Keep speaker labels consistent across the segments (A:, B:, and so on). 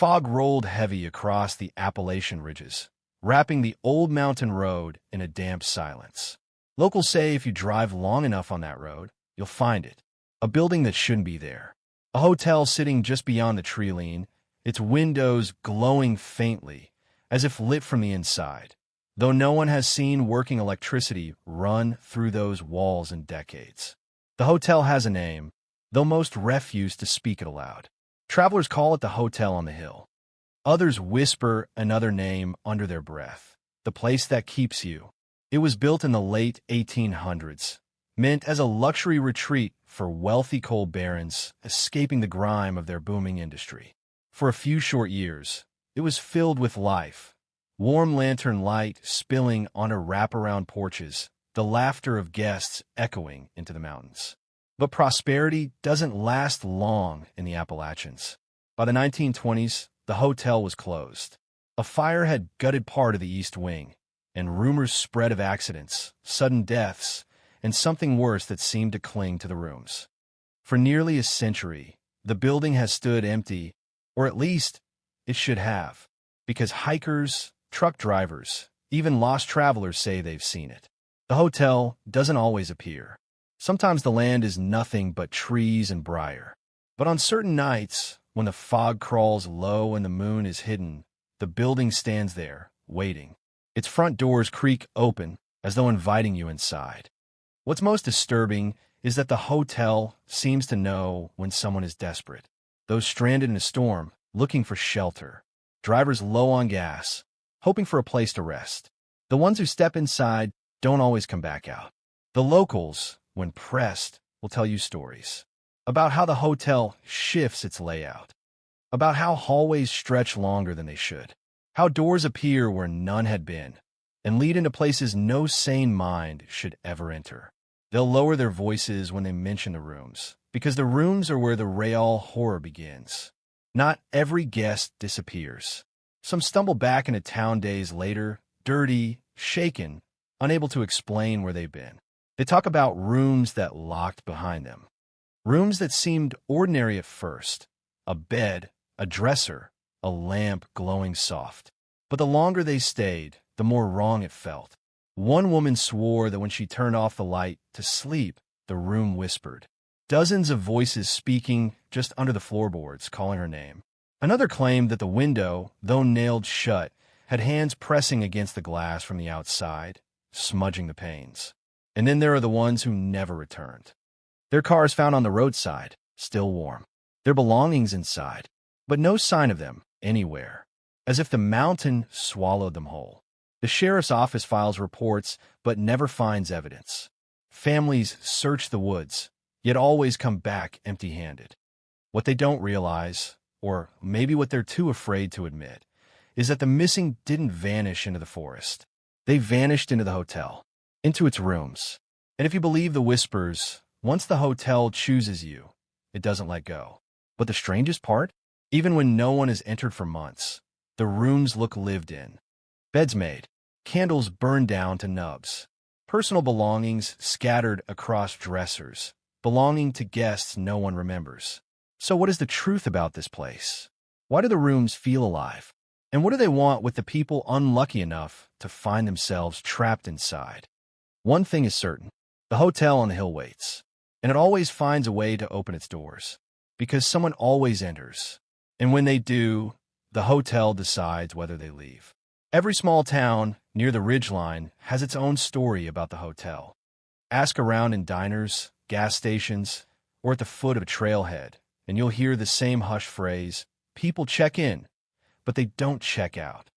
A: Fog rolled heavy across the Appalachian ridges, wrapping the old mountain road in a damp silence. Locals say if you drive long enough on that road, you'll find it. A building that shouldn't be there. A hotel sitting just beyond the tree line, its windows glowing faintly, as if lit from the inside, though no one has seen working electricity run through those walls in decades. The hotel has a name, though most refuse to speak it aloud. Travelers call it the Hotel on the Hill. Others whisper another name under their breath, the place that keeps you. It was built in the late 1800s, meant as a luxury retreat for wealthy coal barons escaping the grime of their booming industry. For a few short years, it was filled with life, warm lantern light spilling onto wraparound porches, the laughter of guests echoing into the mountains. But prosperity doesn't last long in the Appalachians. By the 1920s, the hotel was closed. A fire had gutted part of the east wing, and rumors spread of accidents, sudden deaths, and something worse that seemed to cling to the rooms. For nearly a century, the building has stood empty, or at least it should have, because hikers, truck drivers, even lost travelers say they've seen it. The hotel doesn't always appear. Sometimes the land is nothing but trees and briar. But on certain nights, when the fog crawls low and the moon is hidden, the building stands there, waiting. Its front doors creak open, as though inviting you inside. What's most disturbing is that the hotel seems to know when someone is desperate. Those stranded in a storm, looking for shelter. Drivers low on gas, hoping for a place to rest. The ones who step inside don't always come back out. The locals, when pressed, will tell you stories about how the hotel shifts its layout, about how hallways stretch longer than they should, how doors appear where none had been, and lead into places no sane mind should ever enter. They'll lower their voices when they mention the rooms, because the rooms are where the real horror begins. Not every guest disappears. Some stumble back into town days later, dirty, shaken, unable to explain where they've been. They talk about rooms that locked behind them. Rooms that seemed ordinary at first. A bed, a dresser, a lamp glowing soft. But the longer they stayed, the more wrong it felt. One woman swore that when she turned off the light to sleep, the room whispered. Dozens of voices speaking just under the floorboards, calling her name. Another claimed that the window, though nailed shut, had hands pressing against the glass from the outside, smudging the panes. And then there are the ones who never returned. Their cars found on the roadside, still warm. Their belongings inside, but no sign of them anywhere, as if the mountain swallowed them whole. The sheriff's office files reports, but never finds evidence. Families search the woods, yet always come back empty-handed. What they don't realize, or maybe what they're too afraid to admit, is that the missing didn't vanish into the forest. They vanished into the hotel, into its rooms. And if you believe the whispers, once the hotel chooses you, it doesn't let go. But the strangest part? Even when no one has entered for months, the rooms look lived in. Beds made, candles burned down to nubs, personal belongings scattered across dressers, belonging to guests no one remembers. So what is the truth about this place? Why do the rooms feel alive? And what do they want with the people unlucky enough to find themselves trapped inside? One thing is certain, the hotel on the hill waits, and it always finds a way to open its doors, because someone always enters, and when they do, the hotel decides whether they leave. Every small town near the ridgeline has its own story about the hotel. Ask around in diners, gas stations, or at the foot of a trailhead, and you'll hear the same hush phrase, people check in, but they don't check out.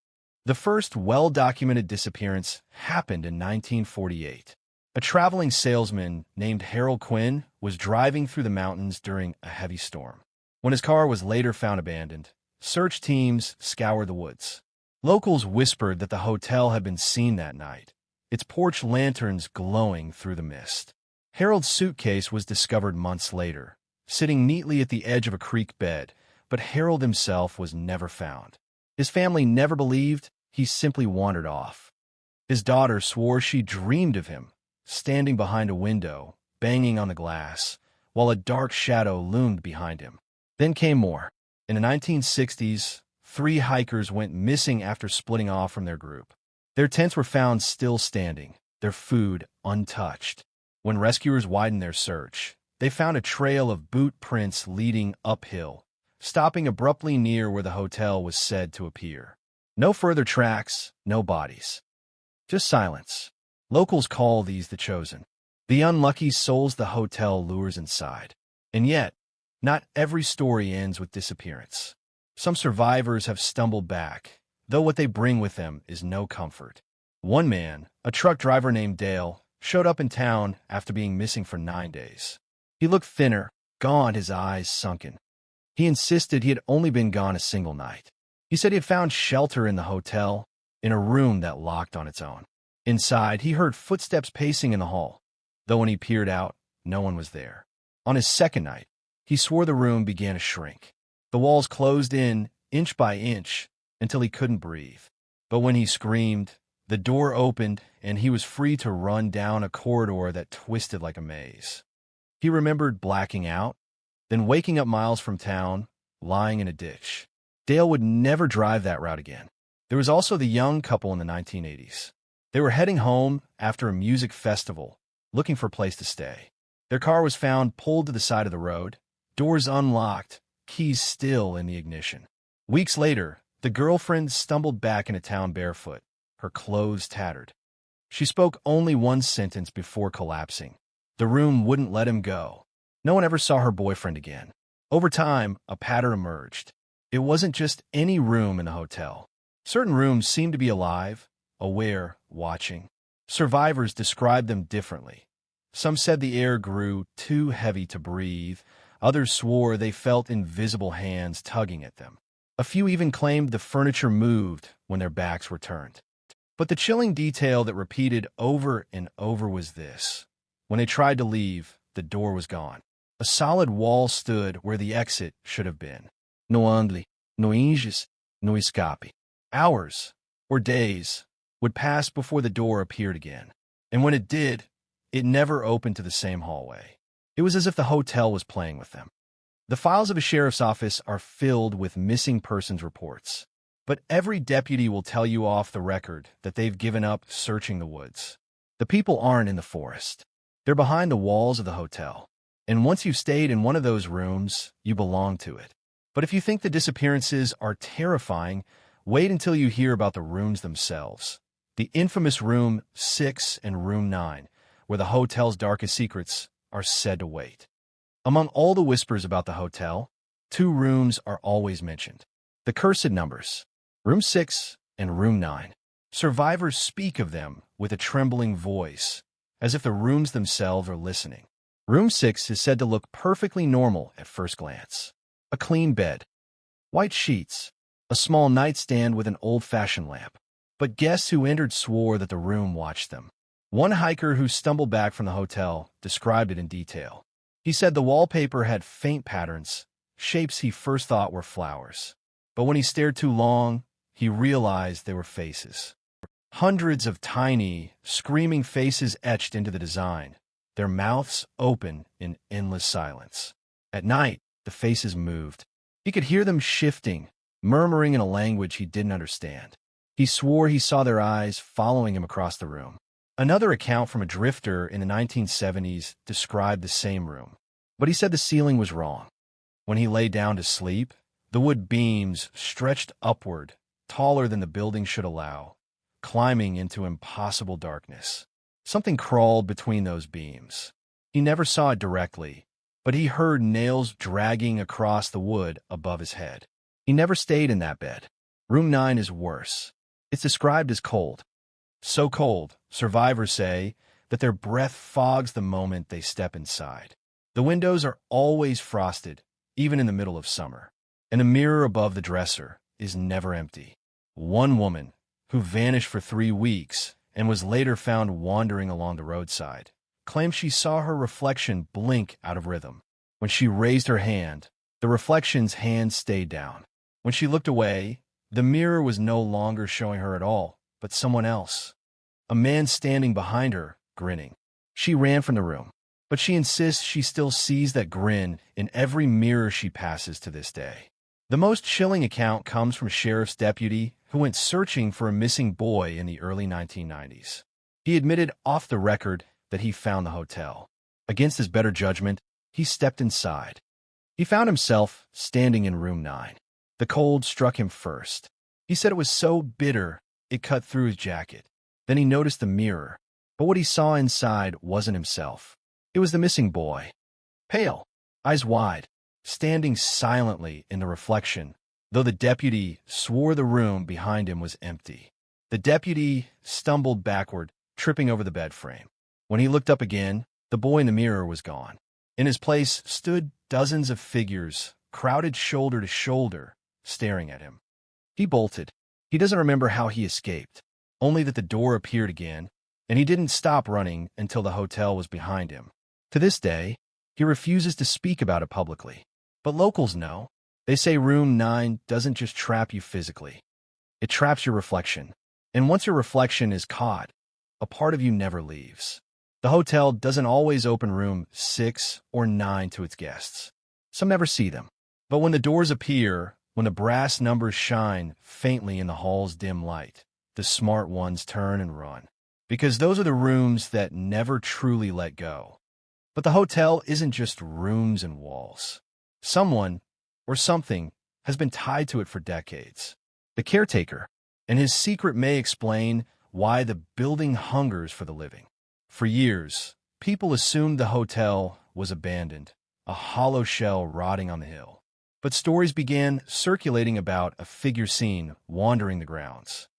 A: The first well-documented disappearance happened in 1948. A traveling salesman named Harold Quinn was driving through the mountains during a heavy storm. When his car was later found abandoned, search teams scoured the woods. Locals whispered that the hotel had been seen that night, its porch lanterns glowing through the mist. Harold's suitcase was discovered months later, sitting neatly at the edge of a creek bed, but Harold himself was never found. His family never believed, he simply wandered off. His daughter swore she dreamed of him, standing behind a window, banging on the glass, while a dark shadow loomed behind him. Then came more. In the 1960s, 3 hikers went missing after splitting off from their group. Their tents were found still standing, their food untouched. When rescuers widened their search, they found a trail of boot prints leading uphill, stopping abruptly near where the hotel was said to appear. No further tracks, no bodies. Just silence. Locals call these the chosen, the unlucky souls the hotel lures inside. And yet, not every story ends with disappearance. Some survivors have stumbled back, though what they bring with them is no comfort. One man, a truck driver named Dale, showed up in town after being missing for 9 days. He looked thinner, gaunt, his eyes sunken. He insisted he had only been gone a single night. He said he had found shelter in the hotel, in a room that locked on its own. Inside, he heard footsteps pacing in the hall, though when he peered out, no one was there. On his second night, he swore the room began to shrink. The walls closed in, inch by inch, until he couldn't breathe. But when he screamed, the door opened, and he was free to run down a corridor that twisted like a maze. He remembered blacking out, then waking up miles from town, lying in a ditch. Dale would never drive that route again. There was also the young couple in the 1980s. They were heading home after a music festival, looking for a place to stay. Their car was found pulled to the side of the road, doors unlocked, keys still in the ignition. Weeks later, the girlfriend stumbled back into town barefoot, her clothes tattered. She spoke only one sentence before collapsing. The room wouldn't let him go. No one ever saw her boyfriend again. Over time, a pattern emerged. It wasn't just any room in the hotel. Certain rooms seemed to be alive, aware, watching. Survivors described them differently. Some said the air grew too heavy to breathe. Others swore they felt invisible hands tugging at them. A few even claimed the furniture moved when their backs were turned. But the chilling detail that repeated over and over was this. When they tried to leave, the door was gone. A solid wall stood where the exit should have been. No andli, no inges, no escape. Hours, or days, would pass before the door appeared again. And when it did, it never opened to the same hallway. It was as if the hotel was playing with them. The files of a sheriff's office are filled with missing persons reports. But every deputy will tell you off the record that they've given up searching the woods. The people aren't in the forest. They're behind the walls of the hotel. And once you've stayed in one of those rooms, you belong to it. But if you think the disappearances are terrifying, wait until you hear about the rooms themselves. The infamous Room 6 and Room 9, where the hotel's darkest secrets are said to wait. Among all the whispers about the hotel, 2 rooms are always mentioned. The cursed numbers, Room 6 and Room 9. Survivors speak of them with a trembling voice, as if the rooms themselves are listening. Room 6 is said to look perfectly normal at first glance. A clean bed, white sheets, a small nightstand with an old-fashioned lamp. But guests who entered swore that the room watched them. One hiker who stumbled back from the hotel described it in detail. He said the wallpaper had faint patterns, shapes he first thought were flowers. But when he stared too long, he realized they were faces. Hundreds of tiny, screaming faces etched into the design, their mouths open in endless silence. At night, the faces moved. He could hear them shifting, murmuring in a language he didn't understand. He swore he saw their eyes following him across the room. Another account from a drifter in the 1970s described the same room, but he said the ceiling was wrong. When he lay down to sleep, the wood beams stretched upward, taller than the building should allow, climbing into impossible darkness. Something crawled between those beams. He never saw it directly, but he heard nails dragging across the wood above his head. He never stayed in that bed. Room 9 is worse. It's described as cold. So cold, survivors say, that their breath fogs the moment they step inside. The windows are always frosted, even in the middle of summer, and the mirror above the dresser is never empty. One woman, who vanished for 3 weeks and was later found wandering along the roadside, claimed she saw her reflection blink out of rhythm. When she raised her hand, the reflection's hand stayed down. When she looked away, the mirror was no longer showing her at all, but someone else. A man standing behind her, grinning. She ran from the room, but she insists she still sees that grin in every mirror she passes to this day. The most chilling account comes from a sheriff's deputy who went searching for a missing boy in the early 1990s. He admitted off the record that he found the hotel. Against his better judgment, he stepped inside. He found himself standing in room 9. The cold struck him first. He said it was so bitter it cut through his jacket. Then he noticed the mirror, but what he saw inside wasn't himself. It was the missing boy. Pale, eyes wide, standing silently in the reflection, though the deputy swore the room behind him was empty. The deputy stumbled backward, tripping over the bed frame. When he looked up again, the boy in the mirror was gone. In his place stood dozens of figures, crowded shoulder to shoulder, staring at him. He bolted. He doesn't remember how he escaped, only that the door appeared again, and he didn't stop running until the hotel was behind him. To this day, he refuses to speak about it publicly. But locals know. They say room 9 doesn't just trap you physically. It traps your reflection. And once your reflection is caught, a part of you never leaves. The hotel doesn't always open room 6 or 9 to its guests. Some never see them. But when the doors appear, when the brass numbers shine faintly in the hall's dim light, the smart ones turn and run. Because those are the rooms that never truly let go. But the hotel isn't just rooms and walls. Someone, or something, has been tied to it for decades. The caretaker, and his secret may explain why the building hungers for the living. For years, people assumed the hotel was abandoned, a hollow shell rotting on the hill. But stories began circulating about a figure seen wandering the grounds.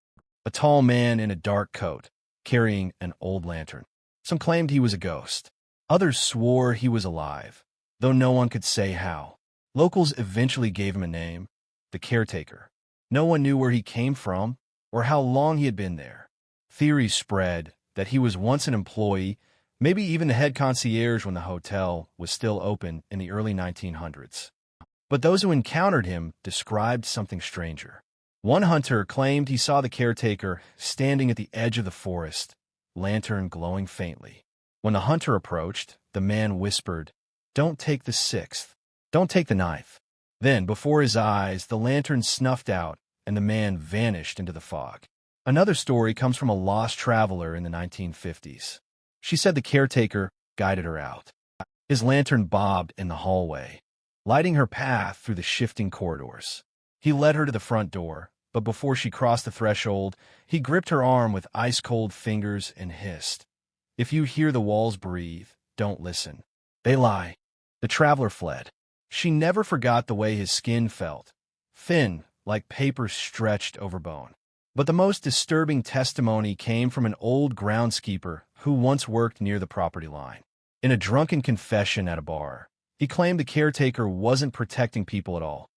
A: A tall man in a dark coat, carrying an old lantern. Some claimed he was a ghost. Others swore he was alive, though no one could say how. Locals eventually gave him a name, the caretaker. No one knew where he came from or how long he had been there. Theories spread that he was once an employee, maybe even the head concierge when the hotel was still open in the early 1900s. But those who encountered him described something stranger. One hunter claimed he saw the caretaker standing at the edge of the forest, lantern glowing faintly. When the hunter approached, the man whispered, "Don't take the 6th. Don't take the 9th." Then, before his eyes, the lantern snuffed out and the man vanished into the fog. Another story comes from a lost traveler in the 1950s. She said the caretaker guided her out. His lantern bobbed in the hallway, lighting her path through the shifting corridors. He led her to the front door, but before she crossed the threshold, he gripped her arm with ice-cold fingers and hissed, "If you hear the walls breathe, don't listen. They lie." The traveler fled. She never forgot the way his skin felt, thin, like paper stretched over bone. But the most disturbing testimony came from an old groundskeeper who once worked near the property line. In a drunken confession at a bar, he claimed the caretaker wasn't protecting people at all.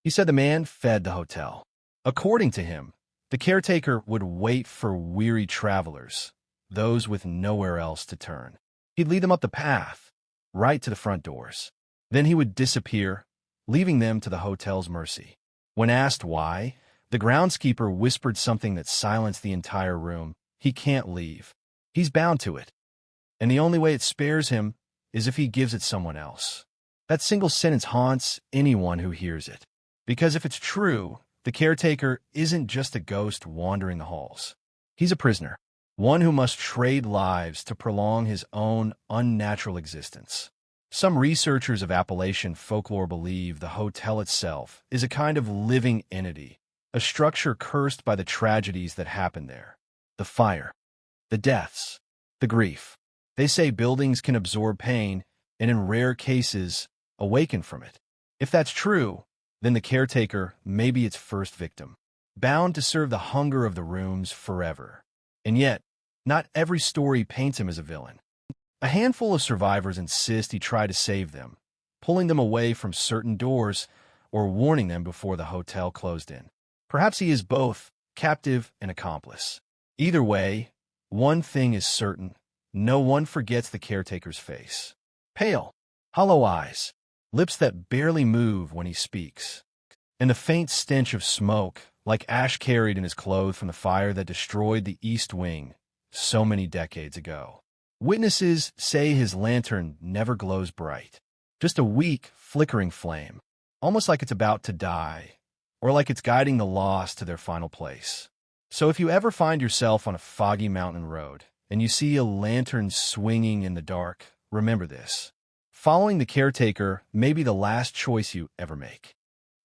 A: He said the man fed the hotel. According to him, the caretaker would wait for weary travelers, those with nowhere else to turn. He'd lead them up the path, right to the front doors. Then he would disappear, leaving them to the hotel's mercy. When asked why, the groundskeeper whispered something that silenced the entire room. He can't leave. He's bound to it. And the only way it spares him is if he gives it someone else. That single sentence haunts anyone who hears it. Because if it's true, the caretaker isn't just a ghost wandering the halls. He's a prisoner, one who must trade lives to prolong his own unnatural existence. Some researchers of Appalachian folklore believe the hotel itself is a kind of living entity, a structure cursed by the tragedies that happened there. The fire, the deaths, the grief. They say buildings can absorb pain and, in rare cases, awaken from it. If that's true, then the caretaker may be its first victim, bound to serve the hunger of the rooms forever. And yet, not every story paints him as a villain. A handful of survivors insist he tried to save them, pulling them away from certain doors or warning them before the hotel closed in. Perhaps he is both captive and accomplice. Either way, one thing is certain: no one forgets the caretaker's face. Pale, hollow eyes, lips that barely move when he speaks, and the faint stench of smoke, like ash carried in his clothes from the fire that destroyed the East Wing so many decades ago. Witnesses say his lantern never glows bright, just a weak, flickering flame, almost like it's about to die, or like it's guiding the lost to their final place. So if you ever find yourself on a foggy mountain road and you see a lantern swinging in the dark, remember this. Following the caretaker may be the last choice you ever make.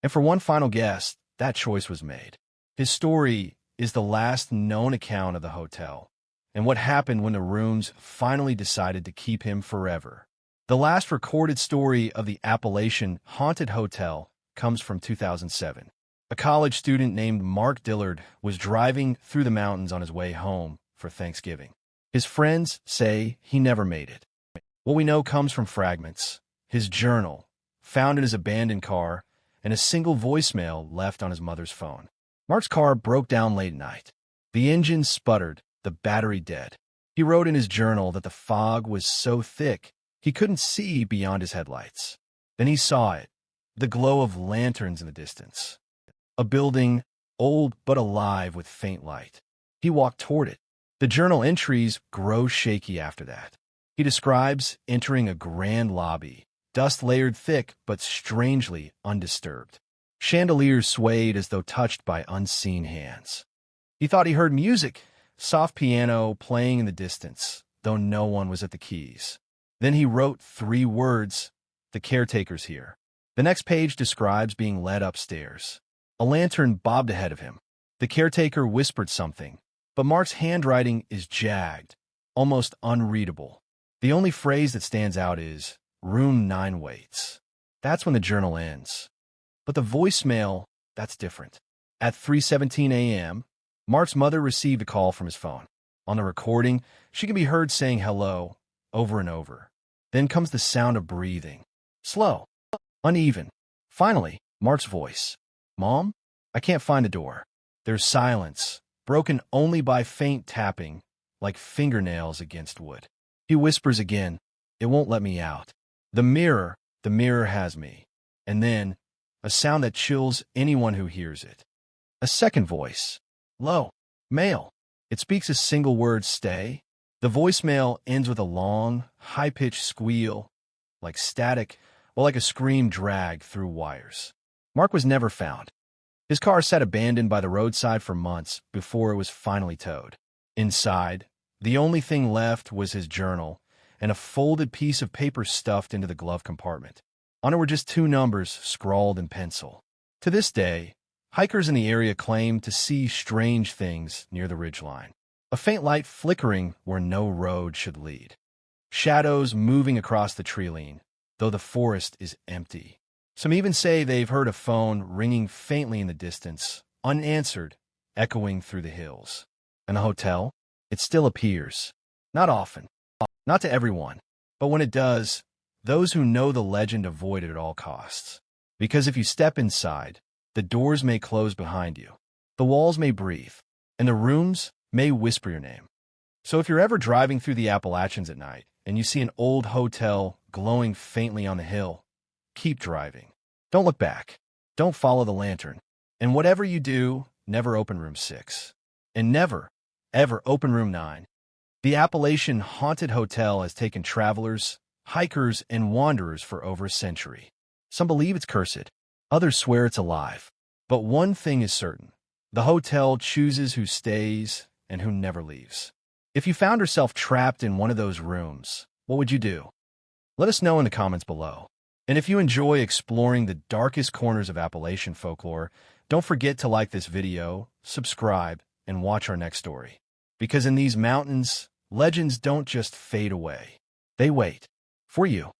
A: And for one final guest, that choice was made. His story is the last known account of the hotel and what happened when the rooms finally decided to keep him forever. The last recorded story of the Appalachian Haunted Hotel comes from 2007. A college student named Mark Dillard was driving through the mountains on his way home for Thanksgiving. His friends say he never made it. What we know comes from fragments, his journal, found in his abandoned car, and a single voicemail left on his mother's phone. Mark's car broke down late at night. The engine sputtered, the battery dead. He wrote in his journal that the fog was so thick he couldn't see beyond his headlights. Then he saw it, the glow of lanterns in the distance. A building, old but alive with faint light. He walked toward it. The journal entries grow shaky after that. He describes entering a grand lobby, dust layered thick but strangely undisturbed. Chandeliers swayed as though touched by unseen hands. He thought he heard music, soft piano playing in the distance, though no one was at the keys. Then he wrote 3 words, "The caretaker's here." The next page describes being led upstairs. A lantern bobbed ahead of him. The caretaker whispered something, but Mark's handwriting is jagged, almost unreadable. The only phrase that stands out is, "Room 9 waits." That's when the journal ends. But the voicemail, that's different. At 3:17 a.m., Mark's mother received a call from his phone. On the recording, she can be heard saying hello over and over. Then comes the sound of breathing. Slow, uneven. Finally, Mark's voice. "Mom, I can't find the door." There's silence, broken only by faint tapping, like fingernails against wood. He whispers again, "It won't let me out. The mirror has me." And then, a sound that chills anyone who hears it. A second voice. Low, male. It speaks a single word, "Stay." The voicemail ends with a long, high-pitched squeal, like static, or like a scream dragged through wires. Mark was never found. His car sat abandoned by the roadside for months before it was finally towed. Inside, the only thing left was his journal and a folded piece of paper stuffed into the glove compartment. On it were just 2 numbers scrawled in pencil. To this day, hikers in the area claim to see strange things near the ridgeline. A faint light flickering where no road should lead. Shadows moving across the treeline, though the forest is empty. Some even say they've heard a phone ringing faintly in the distance, unanswered, echoing through the hills. And the hotel? It still appears. Not often. Not to everyone. But when it does, those who know the legend avoid it at all costs. Because if you step inside, the doors may close behind you. The walls may breathe. And the rooms may whisper your name. So if you're ever driving through the Appalachians at night and you see an old hotel glowing faintly on the hill, keep driving. Don't look back. Don't follow the lantern. And whatever you do, never open room 6. And never, ever open room 9. The Appalachian Haunted Hotel has taken travelers, hikers, and wanderers for over a century. Some believe it's cursed. Others swear it's alive. But one thing is certain. The hotel chooses who stays and who never leaves. If you found yourself trapped in one of those rooms, what would you do? Let us know in the comments below. And if you enjoy exploring the darkest corners of Appalachian folklore, don't forget to like this video, subscribe, and watch our next story. Because in these mountains, legends don't just fade away. They wait for you.